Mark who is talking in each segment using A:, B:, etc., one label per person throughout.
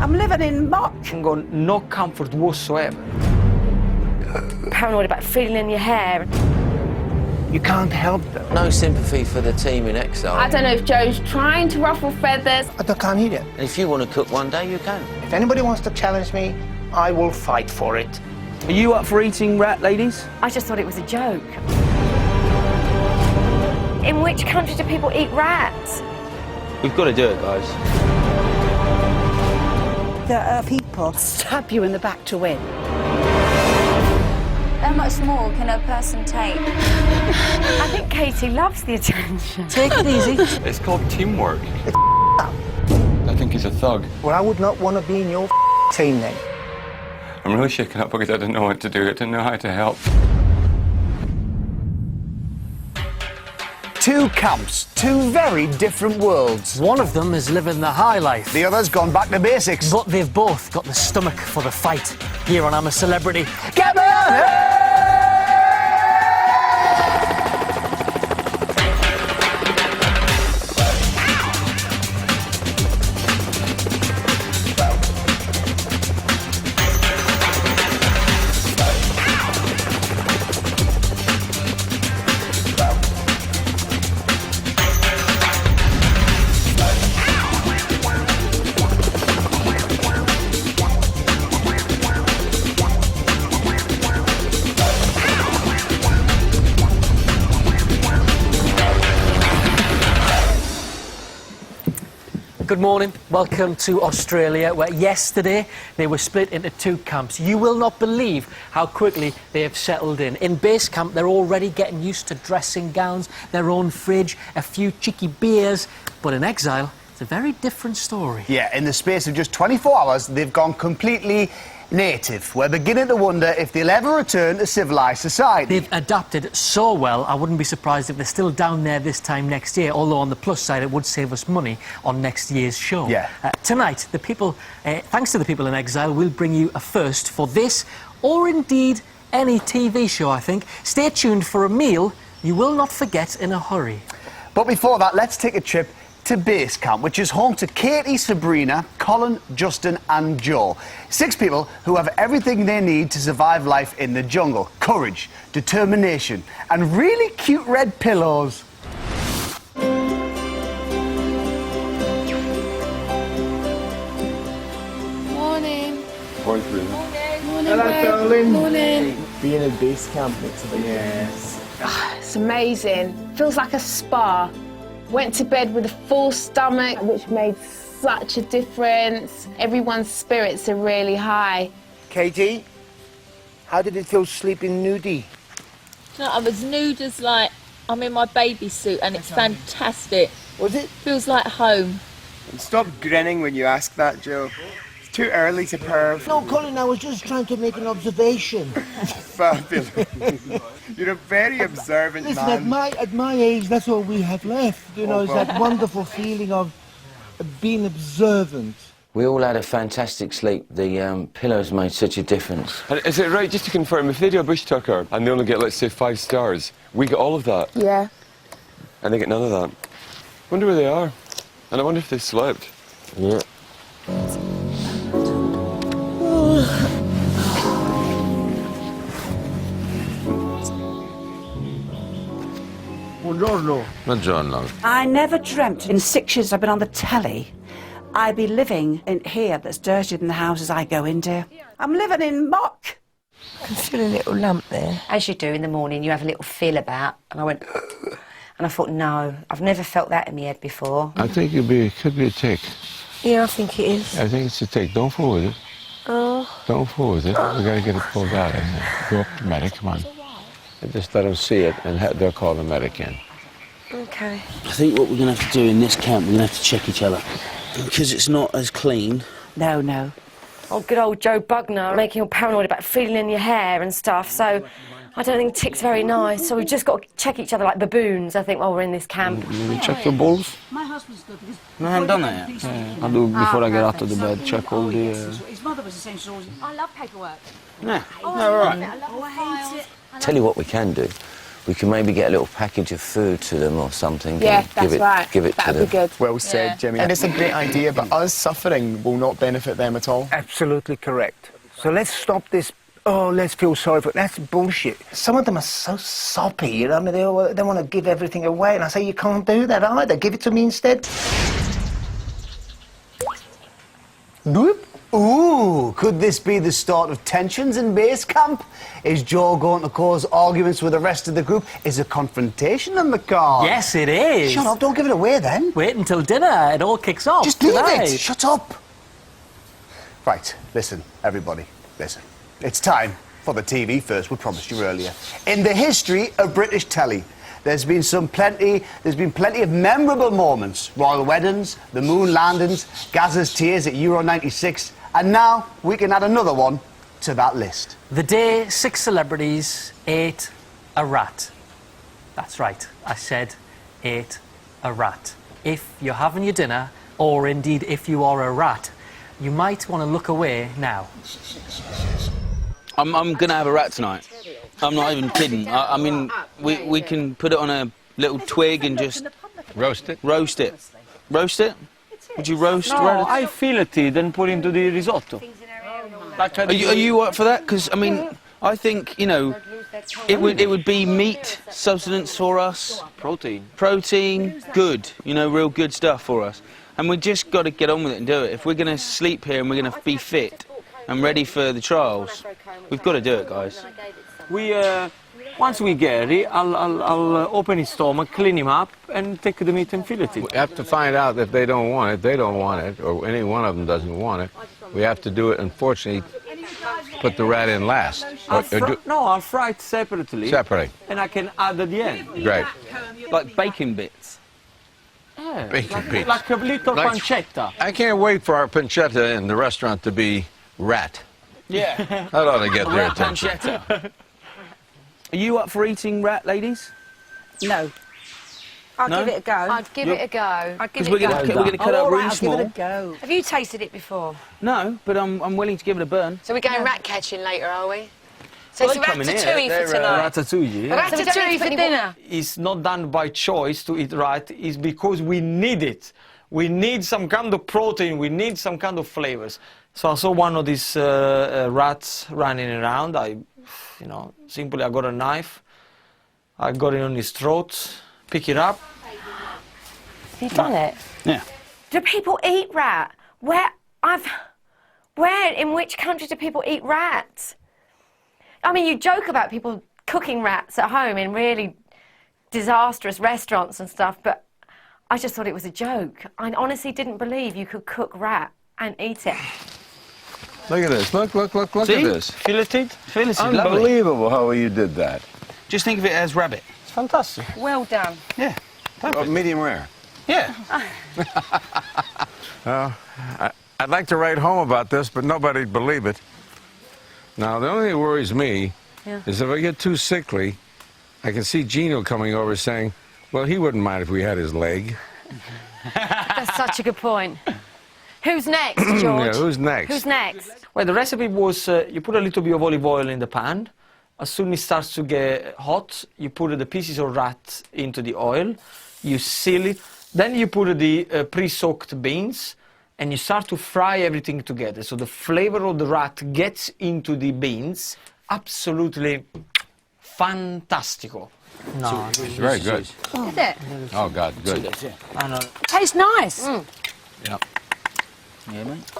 A: I'm living in muck.
B: And got no comfort whatsoever.
C: Paranoid about feeling in your hair.
B: You can't help them.
D: No sympathy for the team in exile.
C: I don't know if Joe's trying to ruffle feathers.
E: I can't eat it.
D: And if you want to cook one day, you can.
E: If anybody wants to challenge me, I will fight for it.
B: Are you up for eating rat, ladies?
C: I just thought it was a joke. In which country do people eat rats?
B: We've got to do it, guys.
A: There are people stab you in the back to win.
F: How much more can a person take?
C: I think Katie loves the attention.
A: Take it easy.
G: It's called teamwork. I think he's a thug.
E: Well, I would not want to be in your team then.
G: I'm really shaken up because I didn't know what to do. I didn't know how to help.
H: Two camps, two very different worlds.
I: One of them is living the high life.
H: The other's gone back to basics.
I: But they've both got the stomach for the fight. Here on I'm a Celebrity. Get me on here! Good morning. Welcome to Australia, where yesterday they were split into two camps. You will not believe how quickly they have settled in. In base camp, they're already getting used to dressing gowns, their own fridge, a few cheeky beers. But in exile, it's a very different story.
H: Yeah, in the space of just 24 hours, they've gone completely native. We're beginning to wonder if they'll ever return to civilised society.
I: They've adapted so well, I wouldn't be surprised if they're still down there this time next year, although on the plus side, it would save us money on next year's show.
H: Yeah.
I: Tonight, the people, thanks to the people in exile, we'll bring you a first for this, or indeed any TV show, I think. Stay tuned for a meal you will not forget in a hurry.
H: But before that, let's take a trip to base camp, which is home to Katie, Sabrina, Colin, Justin and Joe. 6 people who have everything they need to survive life in the jungle. Courage, determination and really cute red pillows.
F: Morning.
G: Morning, Sabrina.
F: Morning,
E: Hello,
F: babe.
E: darling.
F: Morning.
E: Being in base camp makes a big difference.
C: It's amazing. Feels like a spa. Went to bed with a full stomach, which made such a difference. Everyone's spirits are really high.
E: Katie, how did it feel sleeping nudie?
J: No, I was nude as like I'm in my baby suit and it's fantastic.
E: Was it?
J: Feels like home.
K: Stop grinning when you ask that, Joe. It's too early to perv.
E: No, Colin, I was just trying to make an observation.
K: Fabulous. You're a very observant
E: Listen,
K: man.
E: at my age, that's all we have left. You know, it's that wonderful feeling of being observant.
D: We all had a fantastic sleep. The pillows made such a difference.
G: And is it right, just to confirm, if they do a bush tucker and they only get, let's say, 5 stars, we get all of that?
C: Yeah.
G: And they get none of that. Wonder where they are. And I wonder if they slept.
D: Yeah.
E: Buongiorno.
D: Buongiorno.
A: I never dreamt in 6 years I've been on the telly I'd be living in here that's dirtier than the houses I go into. I'm living in muck.
F: I can feel a little lump there.
C: As you do in the morning, you have a little feel about, and I went, ugh. And I thought, no, I've never felt that in my head before.
L: I think it could be a tick.
F: Yeah, I think it is.
L: I think it's a tick. Don't fool with it.
F: Oh.
L: Don't fool with it. We gotta get it pulled out. Go up to the medic, come on. And just let them see it, and they'll call the medic in.
F: Okay.
M: I think what we're going to have to do in this camp, we're going to have to check each other. Because it's not as clean.
A: No, no.
C: Oh, good old Joe Bugner, making you paranoid about feeling in your hair and stuff, so I don't think tick's very nice, so we've just got to check each other like baboons, I think, while we're in this camp.
L: You check your balls?
A: My husband's good because...
M: No, I haven't done that yet.
L: Yeah, I'll do before I get out of the bed, check all the...
A: His mother was the same story.
C: I love paperwork.
M: No, all right.
A: I hate it.
D: Tell you what we can do. we can maybe get a little package of food to them or something.
C: Yeah,
D: and
C: that's right.
D: Give it to
C: That'd
D: them.
C: be good.
K: Well said, Jimmy. And it's a great idea, but us suffering will not benefit them at all.
B: Absolutely correct. So let's stop this. Oh, let's feel sorry for it. That's bullshit.
E: Some of them are so soppy, you know. I mean, they want to give everything away, and I say you can't do that either. Give it to me instead.
H: Nope. Ooh, could this be the start of tensions in base camp? Is Joe going to cause arguments with the rest of the group? Is a confrontation on the card?
I: Yes, it is.
H: Shut up, don't give it away then.
I: Wait until dinner. It all kicks off.
H: Just leave
I: tonight.
H: it. Shut up. Right, listen, everybody, listen. It's time for the TV first, we promised you earlier. In the history of British telly, there's been plenty of memorable moments. Royal weddings, the moon landings, Gazza's tears at Euro 96, and now we can add another one to that list.
I: The day 6 celebrities ate a rat. That's right, I said ate a rat. If you're having your dinner, or indeed if you are a rat, you might want to look away now.
B: I'm going to have a rat tonight. I'm not even kidding. I mean, we can put it on a little twig and just...
L: Roast it?
B: Roast it. Roast it? Would you roast
N: No,
B: rabbit?
N: I fillet it and put into the risotto. Like
B: Are you up for that? Because, I mean, I think, you know, it would be meat substance for us.
N: Protein.
B: Protein, good. You know, real good stuff for us. And we just got to get on with it and do it. If we're going to sleep here and we're going to be fit and ready for the trials, we've got to do it, guys.
N: Once we get it, I'll open his stomach, clean him up, and take the meat and fillet it.
L: We have to find out if they don't want it, or any one of them doesn't want it. We have to do it, unfortunately, put the rat in last.
N: I'll fry it separately.
L: Separately.
N: And I can add at the end.
L: Great.
B: Like bacon bits.
N: Yeah,
L: Bacon bits.
N: Like a little pancetta.
L: I can't wait for our pancetta in the restaurant to be rat.
B: Yeah.
L: That ought to get their
B: Rat
L: attention.
B: pancetta. Are you up for eating rat, ladies?
A: No.
F: I'll
B: No?
F: give it a go.
O: I'd give it a go.
F: I'll give
B: Because
F: it
B: we're
F: a go.
B: going to cut out really small.
A: Give it a go.
F: Have you tasted it before?
B: No, but I'm willing to give it a burn.
O: So we're going rat catching later, are we? So
B: Well,
O: it's a
B: they come in here.
O: ratatouille
B: They're,
O: for tonight.
N: Ratatouille.
O: A ratatouille for dinner.
N: It's not done by choice to eat rat. It's because we need it. We need some kind of protein. We need some kind of flavors. So I saw one of these rats running around. Simply I got a knife. I got it on his throat. Pick it up.
F: Have you done it?
B: Yeah.
F: Do people eat rat? In which country do people eat rats? I mean, you joke about people cooking rats at home in really disastrous restaurants and stuff, but I just thought it was a joke. I honestly didn't believe you could cook rat and eat it.
L: Look at this. Look
B: See?
L: at this.
B: Filleted? Filleted, lovely.
L: Unbelievable how you did that.
B: Just think of it as rabbit.
N: It's fantastic.
F: Well done.
B: Yeah.
L: Medium rare.
B: Yeah.
L: I'd like to write home about this, but nobody'd believe it. Now, the only thing that worries me is if I get too sickly, I can see Gino coming over saying, well, he wouldn't mind if we had his leg.
O: That's such a good point. Who's next, George?
L: Yeah, who's next?
O: Who's next?
N: Well, the recipe was you put a little bit of olive oil in the pan. As soon as it starts to get hot, you put the pieces of rat into the oil. You seal it. Then you put the pre-soaked beans, and you start to fry everything together. So the flavor of the rat gets into the beans. Absolutely fantastico.
L: No, it's very good.
O: Is it?
L: Oh, God, good.
N: I know.
O: Tastes nice.
L: Yeah.
B: Yeah, mate.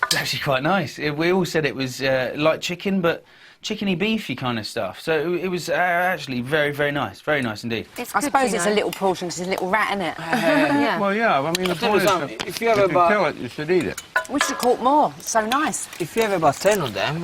B: It's actually quite nice. We all said it was like chicken, but chickeny beefy kind of stuff. So it was actually very, very nice. Very nice indeed.
O: I suppose it's a little portion because it's a little rat, isn't it? Yeah.
L: Well, yeah, I mean, the point is,
N: If you have
L: if you
N: about
L: kill it, you should eat it.
O: We should have caught more. It's so nice.
N: If you have about 10 of them,